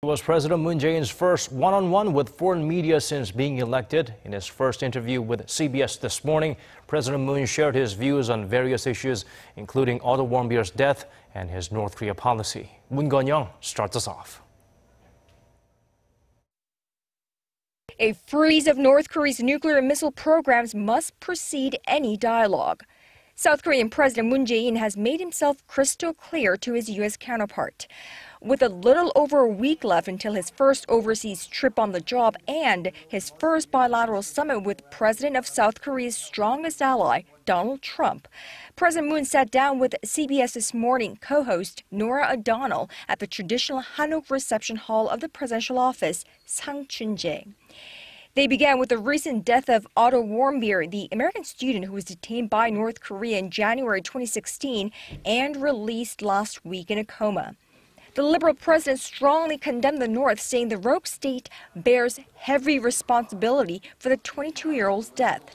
It was President Moon Jae-in's first one-on-one with foreign media since being elected. In his first interview with CBS This Morning, President Moon shared his views on various issues, including Otto Warmbier's death and his North Korea policy. Connyoung starts us off. A freeze of North Korea's nuclear missile programs must precede any dialogue. South Korean President Moon Jae-in has made himself crystal clear to his U.S. counterpart. With a little over a week left until his first overseas trip on the job and his first bilateral summit with President of South Korea's strongest ally, Donald Trump, President Moon sat down with CBS This Morning co-host Norah O'Donnell at the traditional Hanok reception hall of the presidential office, Sangchunjae. They began with the recent death of Otto Warmbier, the American student who was detained by North Korea in January 2016 and released last week in a coma. The Liberal president strongly condemned the North, saying the rogue state bears heavy responsibility for the 22-year-old's death.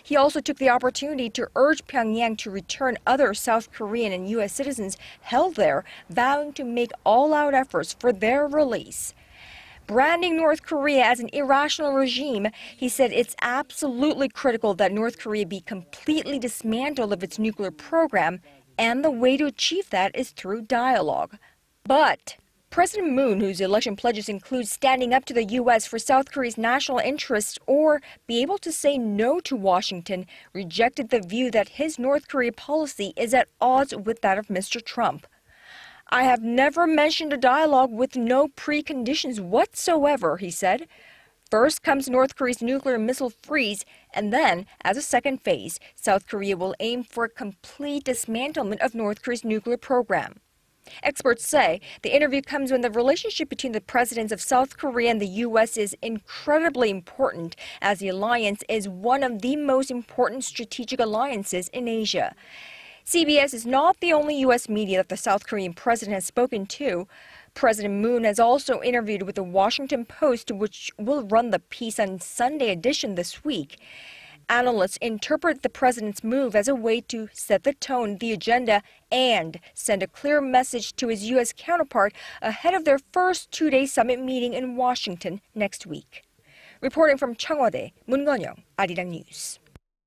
He also took the opportunity to urge Pyongyang to return other South Korean and U.S. citizens held there, vowing to make all-out efforts for their release. Branding North Korea as an irrational regime, he said it's absolutely critical that North Korea be completely dismantled of its nuclear program, and the way to achieve that is through dialogue. But President Moon, whose election pledges include standing up to the U.S. for South Korea's national interests or be able to say no to Washington, rejected the view that his North Korea policy is at odds with that of Mr. Trump. "I have never mentioned a dialogue with no preconditions whatsoever," he said. First comes North Korea's nuclear missile freeze, and then, as a second phase, South Korea will aim for a complete dismantlement of North Korea's nuclear program. Experts say the interview comes when the relationship between the presidents of South Korea and the U.S. is incredibly important, as the alliance is one of the most important strategic alliances in Asia. CBS is not the only U.S. media that the South Korean president has spoken to. President Moon has also interviewed with the Washington Post, which will run the piece on Sunday edition this week. Analysts interpret the president's move as a way to set the tone, the agenda, and send a clear message to his U.S. counterpart ahead of their first two-day summit meeting in Washington next week. Reporting from Cheongwade, Connyoung, Arirang News.